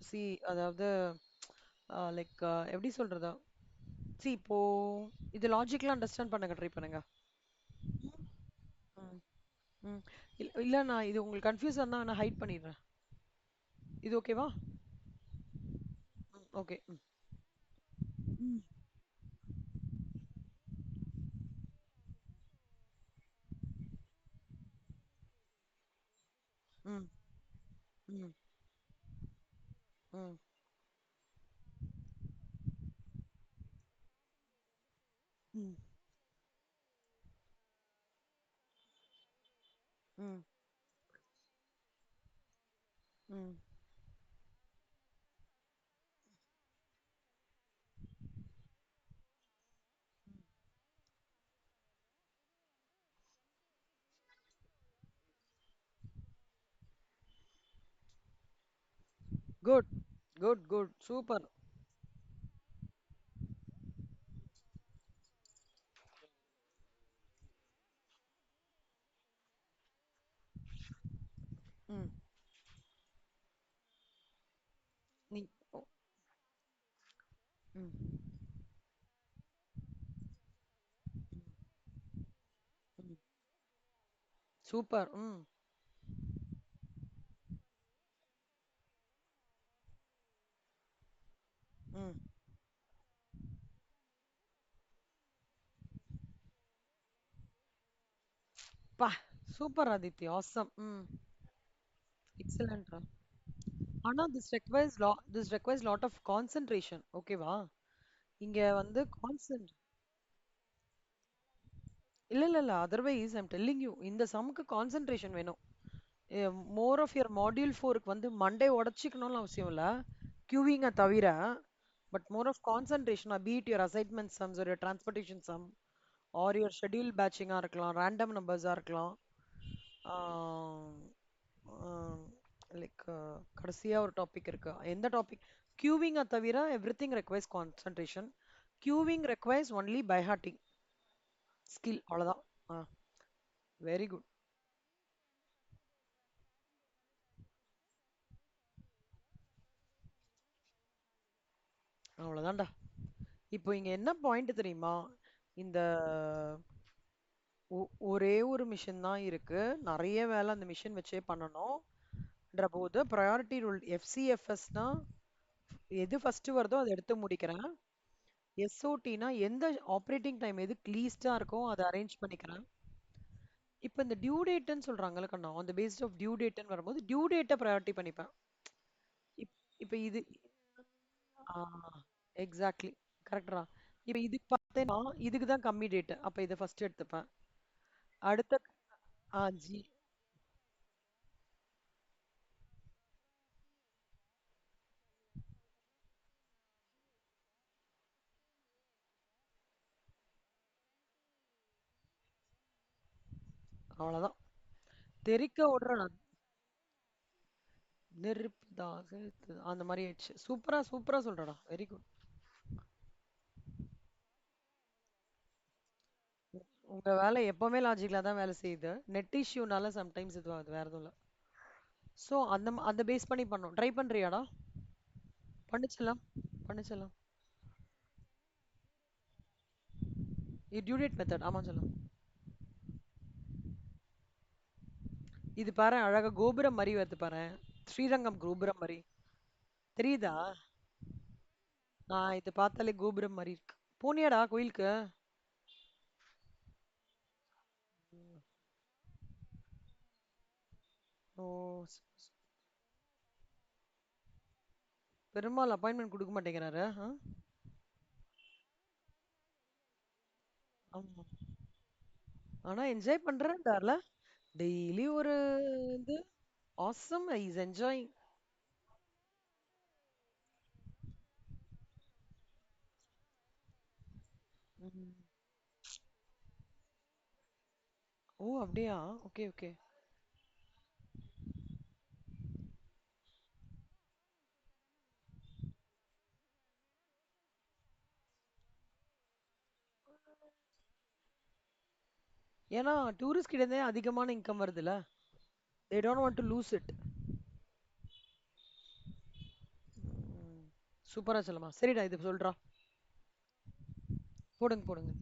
Speaker 1: சி, அதாவது லைக் எப்படி சொல்றது? சி, இப்போ இது லாஜிக்கலா அண்டர்ஸ்டாண்ட் பண்ணுங்க, ட்ரை பண்ணுங்க. ம். ம். இல்ல இல்ல, நான் இது உங்களுக்கு கன்ஃபியூஸ் இருந்தா நான் ஹைட் பண்ணிடுறேன். இது ஓகேவா? ஓகே. ம். ம். ம். ம். ம். ம். ம். ம். Good, good, good, super. ம். நீ ஓ, ம். ம். சூப்பர். ம். ம். பா, சூப்பர் ஆதித்யா, ஆசம். ம். எக்ஸலண்ட். ஆனா this requires lot of concentration. ஓகேவா? இங்க வந்து கான்சென்ட். இல்ல இல்ல இல்ல, அதர்வைஸ் ஐம் டெல்லிங் யூ, இந்த சம்க்கு கான்சென்ட்ரேஷன் வேணும். மோர் ஆஃப் யுவர் மாடியூல் 4க்கு வந்து மண்டே உடச்சிக்கணும்னு அவசியம் இல்ல, கியூவிங்கை தவிர. But more of concentration, beat your assignment sums, ஒரு transportation sum, or your schedule பேட்சிங்காக இருக்கலாம், ரேண்டம் நம்பர்ஸாக இருக்கலாம். லைக் கடைசியா ஒரு டாபிக் இருக்கு. எந்த டாபிக்? கியூவிங்கை தவிர everything requires concentration. Queuing requires only by hearting skill, அவ்வளோதான். ஆ. Very good. அவ்வளோதான்டா. இப்போ இங்க என்ன பாயிண்ட் தெரியுமா? இந்த ஒரே ஒரு மிஷின் தான் இருக்கு, நிறைய வேலை அந்த மிஷின் வச்சே பண்ணணும்ன்ற போது ப்ரையாரிட்டி ரூல் எஃப்சிஎஃப்எஸ்னா எது ஃபர்ஸ்ட் வருதோ அதை எடுத்து முடிக்கிறேன். எஸ்ஓடினா எந்த ஆப்ரேட்டிங் டைம் எதுக்கு லீஸ்டா இருக்கோ அதை அரேஞ்ச் பண்ணிக்கிறேன். இப்போ இந்த டியூ டேட்னு சொல்றாங்கல்ல கண்ணா, அந்த பேஸ்ட் ஆஃப் டியூ டேட்னு வரும்போது டியூ டேட்டை ப்ரையாரிட்டி பண்ணிப்பேன். இப்போ இது எக்ஸாக்ட்லி கரெக்டா. இப்போ இதுக்கு பார்த்தேன்னா இதுக்கு தான் கம்மி டேட், அப்போ இதை ஃபர்ஸ்ட் எடுத்துப்பேன். அடுத்த ஜி அவ்வளோதான். தெறிக்க விடுற நெருப்பு தான் அந்த மாதிரி ஆயிடுச்சு. சூப்பரா சூப்பரா சொல்றடா, வெரி குட். உங்க வேலை எப்பவுமே லாஜிக்கலா தான் வேலை செய்யுது. நெட் இஷ்யூனால சம்டைம்ஸ் இது ஆகுது, வேற எதுவும் இல்லை. ஸோ அந்த பேஸ் பண்ணி பண்ணோம். ட்ரை பண்றியாடா? பண்ணிச்சலாம், பண்ணிச்சலாம். இது டியூ டேட் மெத்தட், ஆமா சொல்லலாம். இது பாரு, அழகா கோபுரம் மாதிரி வருது பாரு. ஸ்ரீரங்கம் கோபுரம் மாதிரி தெரியுதா? இது பார்த்தாலே கோபுரம் மாதிரி இருக்கு. போனியாடா கோயிலுக்கு? ம். ஓ, பெருமாள் அப்பாயின்மெண்ட் கொடுக்க மாட்டேங்கிறாரு, ஆ? ஆமா. ஆனா என்ஜாய் பண்றேன்டார்ல. டெய்லி ஒரு இது ஆசம் இஸ் என்ஜாயிங். ஓ அப்படியா? Okay okay. ஏன்னா டூரிஸ்ட் கிட்ட இருந்தே அதிகமான இன்கம் வருதுல்ல. they don't want to lose it. சூப்பரா சொல்லமா, சரிடா இது சொல்றா. போடுங்க போடுங்க.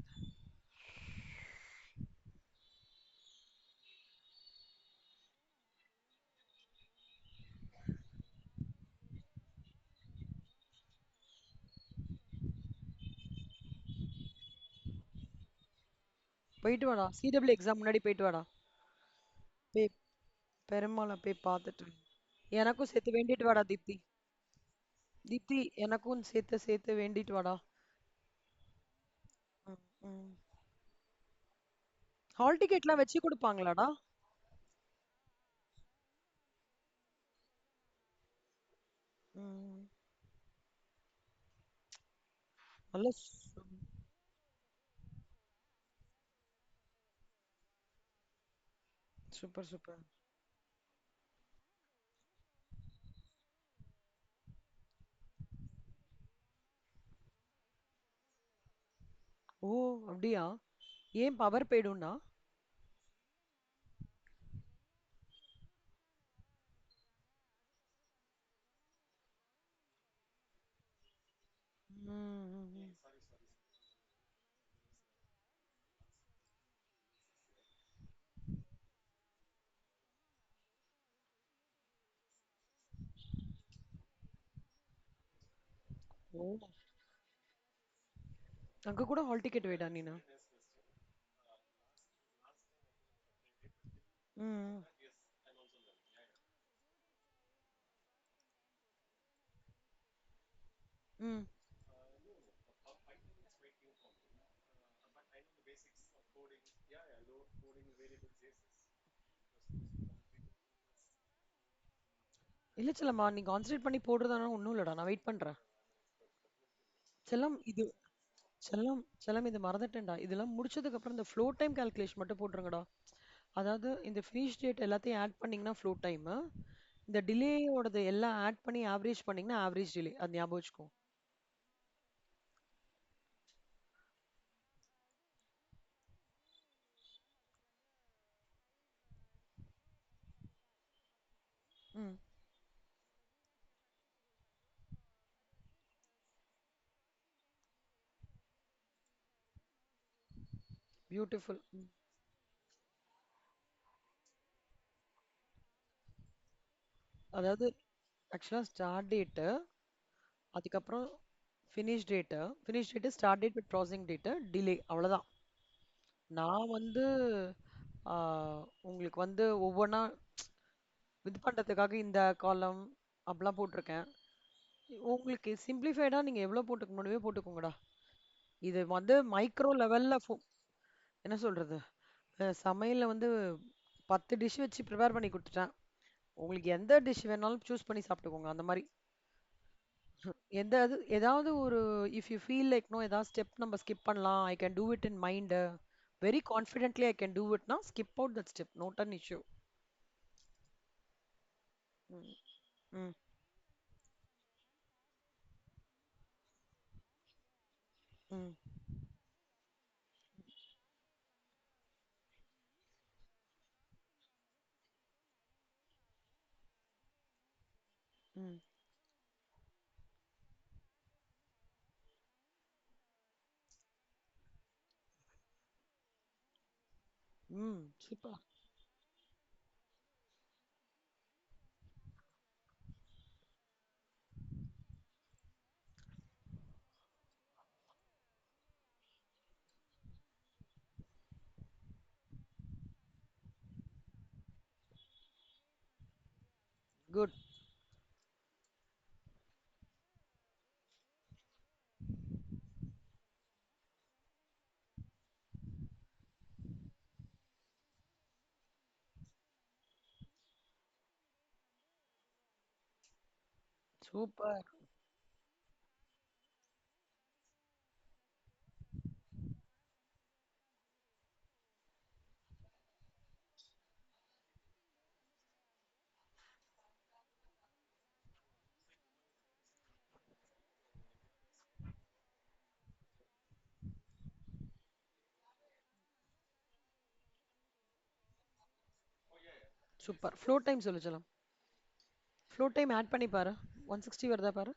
Speaker 1: போயிட்டு வாடா, சிடபிள்யூ எக்ஸாம் முன்னாடி போயிட்டு வாடா. போய் பெருமாளை போய் பார்த்துட்டு எனக்கும் சேர்த்து வேண்டிட்டு வாடா தீப்தி. தீப்தி, எனக்கும் சேர்த்து சேர்த்து வேண்டிட்டு வாடா. ம், ம். ஹால் டிக்கெட்லாம் வச்சு கொடுப்பாங்களாடா? ம். நல்ல சூப்பர் சூப்பர். ஓ அப்படியா? ஏன் பவர் போயிடும்னா? ம், ம், ம். ஓ, அங்க கூட ஹால் டிக்கெட் வேடா நீனா? ம், ம். இல்ல செல்லம்மா, நீ கான்சென்ட்ரேட் பண்ணி போடுறதானா ஒண்ணும் இல்லடா, நான் வெயிட் பண்றேன். செல்லம் இது செல்லம் இது மறந்துட்டேன்டா. இதெல்லாம் முடிச்சதுக்கு அப்புறம் இந்த ஃப்ளோ டைம் கால்குலேஷன் மட்டும் போட்டுருங்கடா. அதாவது இந்த ஃபினிஷ் டேட் எல்லாத்தையும் ஆட் பண்ணீங்கன்னா ஃப்ளோ டைம், இந்த டிலேயோடது எல்லாம் ஆட் பண்ணி ஆவரேஜ் பண்ணீங்கன்னா ஆவரேஜ் டிலே, அது ஞாபகம் வச்சுக்கோ. ம். பியூட்டிஃபுல். அதாவது ஆக்சுவலா ஸ்டார்ட் டேட்டு அதுக்கப்புறம் finish date start date with processing date delay அவ்வளோதான். நான் வந்து உங்களுக்கு வந்து ஒவ்வொன்றா இது பண்ணுறதுக்காக இந்த காலம் அப்படிலாம் போட்டிருக்கேன். உங்களுக்கு சிம்பிளிஃபைடா நீங்க எவ்வளவு போட்டுக்க முடியுமோ போட்டுக்கோங்கடா. இது வந்து மைக்ரோ லெவல்ல என்ன சொல்றது, சமையல்ல வந்து 10 டிஷ் வச்சு ப்ரிப்பேர் பண்ணி கொடுத்துட்டேன். உங்களுக்கு எந்த டிஷ் வேணாலும் சூஸ் பண்ணி சாப்பிட்டுக்கோங்க அந்த மாதிரி. ஏதாவது ஒரு if you feel like no ஏதாவது ஸ்டெப் நம்ம ஸ்கிப் பண்ணலாம், I can do it in mind, very confidently I can do இட்னா skip out that step, not an issue. ம் ம் ம் ம் ம் super. Good. Super. Super. Flow time சொல்லு செல்லம். ஃப்ளோ டைம் ஆட் பண்ணி பாரு. 160 வருதா பாரு.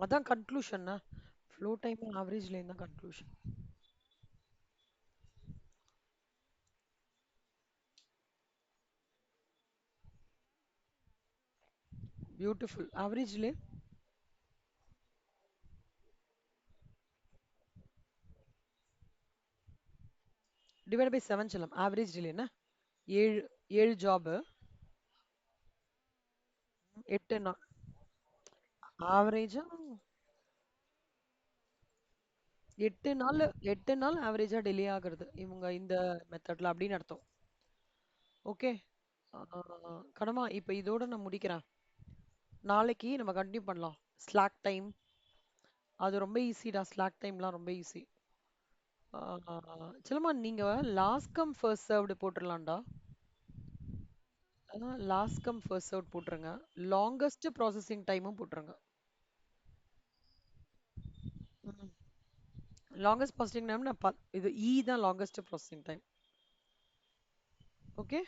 Speaker 1: அதான் கன்க்ளூஷன். ஃப்ளோ டைம் ஆவரேஜ்ல இருந்தா கன்க்ளூஷன். பியூட்டிஃபுல். ஆவரேஜ்ல டிவைட் பை 7 செல்லம். ஆவரேஜ்ல என்ன? 7 7 ஜாப். 8 நாள் ஆவரேஜா. 8 நாள் ஆவரேஜா டிலே ஆகுறது இவங்க இந்த மெத்தட்ல அப்படின்னு அர்த்தம். ஓகே. கடமா இப்ப இதோட நான் முடிக்கிறேன். நாளைக்கு நம்ம கண்டினியூ பண்ணலாம். ஸ்லாக் டைம் அது ரொம்ப ஈஸிடா. ஸ்லாக் டைம்லாம் ரொம்ப ஈஸி. சிலமா நீங்க லாஸ்ட் கம் ஃபர்ஸ்ட் சர்வ்டு போட்டுடலாம்டா. அதான் லாஸ்ட் கம் ஃபர்ஸ்ட் சர்வ்ட் போட்டுருங்க. லாங்கஸ்ட் ப்ராசஸிங் டைமும் போட்டுருங்க. லாங்கஸ்ட் ப்ராசஸிங் டைம் நான் இது தான் longest processing time. Okay.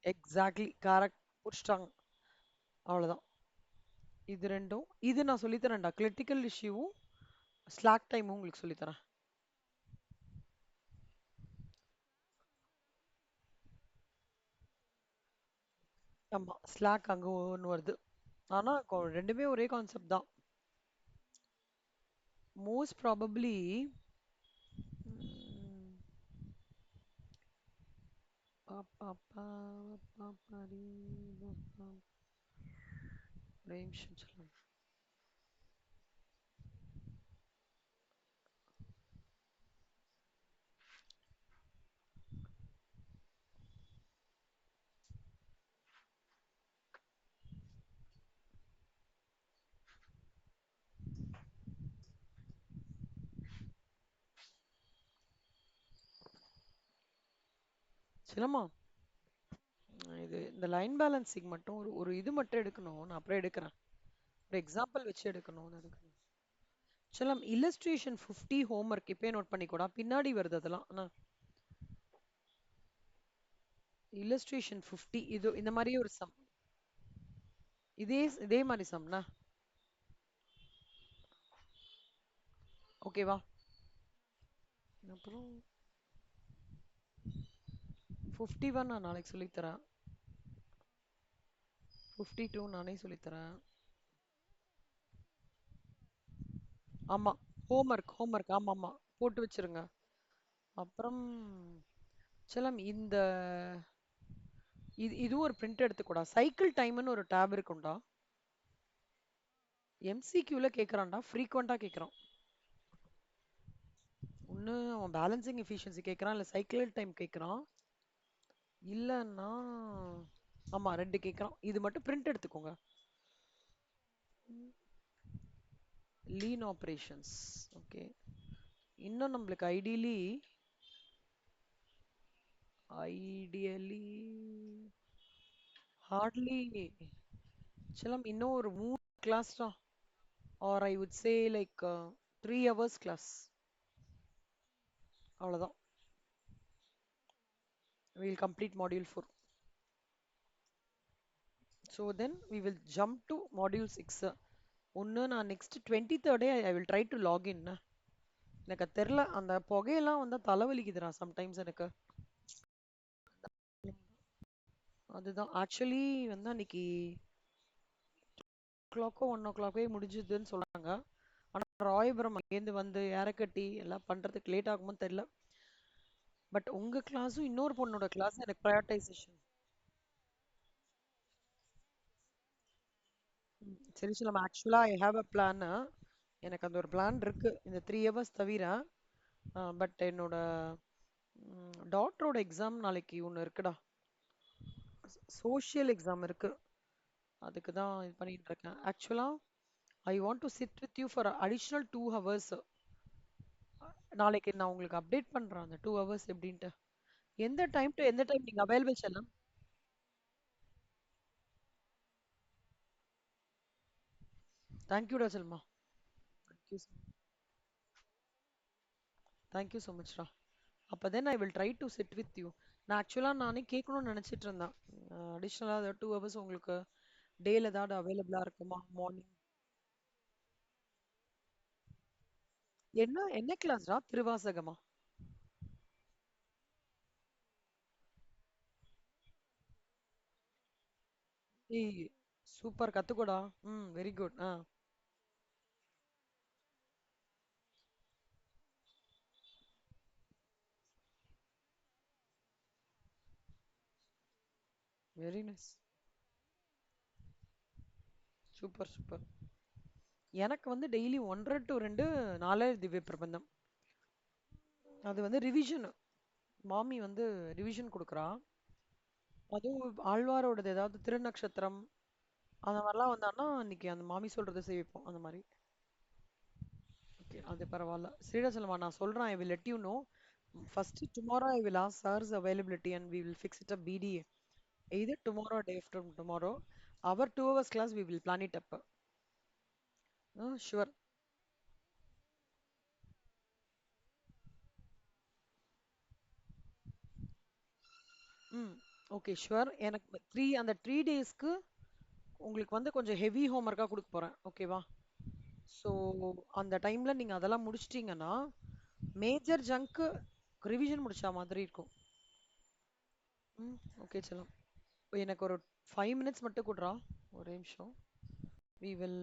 Speaker 1: Exactly correct. புடிச்சிட்டாங்க. அவ்வளவுதான். இது ரெண்டும் இது நான் சொல்லித்தரேன்டா. கிரிட்டிக்கல் இஷ்யூவும் ஸ்லாக் டைமும் உங்களுக்கு சொல்லித்தரேன். ஆமா ஸ்லாக் அங்க ஒன்று வருது. ஆனா ரெண்டுமே ஒரே கான்செப்ட் தான். மோஸ்ட் ப்ராபப்ளி ஒரே நிமிஷம் சொல்லுங்க. சிலமா இது இந்த லைன் பேலன்சிங் மட்டும் ஒரு ஒரு இது மட்டும் எடுக்கணும். நான் அப்புறம் எடுக்கிறேன். ஒரு எக்ஸாம்பிள் வச்சு எடுக்கணும்னு எடுக்கிறேன். சிலம் இல்லஸ்ட்ரேஷன் 50 ஹோம்ஒர்க் இப்பயே நோட் பண்ணிக்கூடா. பின்னாடி வருது அதெல்லாம். ஆனா இல்லஸ்ட்ரேஷன் 50 இது இந்த மாதிரி ஒரு சம். இதே இதே மாதிரி சம்னா ஓகேவா. அப்புறம் 51 நான் நாளைக்கு சொல்லித்தரேன். 52 நானே சொல்லித்தரேன். ஆமா. ஹோம்ஒர்க் ஆமா ஆமா. போட்டு வச்சிருங்க. அப்புறம் செல்லம் இதுவும் ஒரு பிரிண்ட் எடுத்துக்கூடா. சைக்கிள் டைம்னு ஒரு டேப் இருக்கும்டா. எம்சிக்யூல கேக்குறான்டா, ஃப்ரீக்வெண்டா கேக்குறான். ஒண்ணு அவன் பேலன்சிங் எஃபிஷியன்சி கேக்குறான், இல்ல சைக்கிள் டைம் கேக்குறான். இல்லன்னா ஆமா 2 கேக்குறான். இது மட்டும் பிரிண்ட் எடுத்துக்கோங்க. Lean operations. ஓகே. இன்னும் நம்மளுக்கு ஐடியலி ஹார்ட்லி செல்லம் இன்னும் ஒரு 3 கிளாஸ் தான். Or I would say like 3 hours class. அவ்வளவுதான். We'll complete module 4. So then we will jump to module 6. ஒண்ணு நான் next 23rd I will try to login. எனக்கு அது தெரியல, அந்த புகையெல்லாம் வந்தா தலைவலிக்குதுடா சம்டைம்ஸ் எனக்கு. அதுதான் ஆக்சுவலி வந்து அன்னைக்கு கிளாக்கோ 1 o'clock முடிஞ்சுதுன்னு சொல்றாங்க. ஆனா ராயபுரம் அங்கேருந்து வந்து ஏறக்கட்டி எல்லாம் பண்றதுக்கு லேட் ஆகுமோன்னு தெரியல. பட் உங்க கிளாஸும் இன்னொரு பொண்ணோட கிளாஸ் எனக்கு ப்ரையாரிட்டைசேஷன். சரி சொல்லம், ஆக்சுவலா ஐ ஹாவ் அ பிளான். எனக்கு அந்த ஒரு பிளான் இருக்கு இந்த 3 ஹவர்ஸ் தவிர. பட் என்னோட டாட்டரோட எக்ஸாம் நாளைக்கு ஒன்று இருக்குடா. சோஷியல் எக்ஸாம் இருக்கு. அதுக்கு தான் இது பண்ணிட்டு இருக்கேன். ஆக்சுவலா I want to sit with you for additional 2 hours. நாளைக்கு நான் உங்களுக்கு அப்டேட் பண்றேன் அந்த 2 ஹவர்ஸ் எப்படின்ட்டு. எந்த டைம் டு எந்த டைம் நீங்க அவைலபிள் செல்லம்? தேங்க்யூடா செல்மா. தேங்க்யூ. தேங்க்யூ ஸோ மச்டா. அப்போ then I will try to sit with you. நான் ஆக்சுவலாக நானே கேட்கணும்னு நினச்சிட்டு இருந்தேன். அடிஷ்னலாக ஏதாவது 2 ஹவர்ஸ் உங்களுக்கு டேல ஏதாவது அவைலபிளா இருக்குமா மார்னிங்? என்ன என்ன கிளாஸ்டா? திருவாசகமா? ஏய் சூப்பர், கத்துக்கோடா. ம், very good. Very nice. Super super. எனக்கு வந்து டெய்லி 1 to 2 நாலாயிரம் திவ்ய பிரபந்தம். அது வந்து ரிவிஷன். மாமி வந்து ரிவிஷன் கொடுக்குறா. அதுவும் ஆழ்வாரோடது ஏதாவது திருநக்ஷத்திரம் அந்த மாதிரிலாம் வந்தான்னா அன்னைக்கு அந்த மாமி சொல்றதை செய்விப்போம் அந்த மாதிரி. ஓகே, அது பரவாயில்ல. ஸ்ரீராஜலமா நான் சொல்றேன், I will let you know. First tomorrow I will ask sir's availability and we will fix it up பிடிஏ. Either tomorrow day after tomorrow our 2 hours class we will plan it up. Sure. ம், okay sure. எனக்கு அந்த 3 டேஸ்க்கு உங்களுக்கு வந்து கொஞ்சம் heavy ஹோம்ஒர்க்காக கொடுக்க போறேன், ஓகேவா? ஸோ அந்த டைம்ல நீங்க அதெல்லாம் முடிச்சிட்டீங்கன்னா மேஜர் ஜங்க் ரிவிஷன் முடிச்ச மாதிரி இருக்கும். ம், ஓகே செல்லம். எனக்கு ஒரு 5 minutes மட்டும் கொடுறா. ஒரே நிமிஷம். We will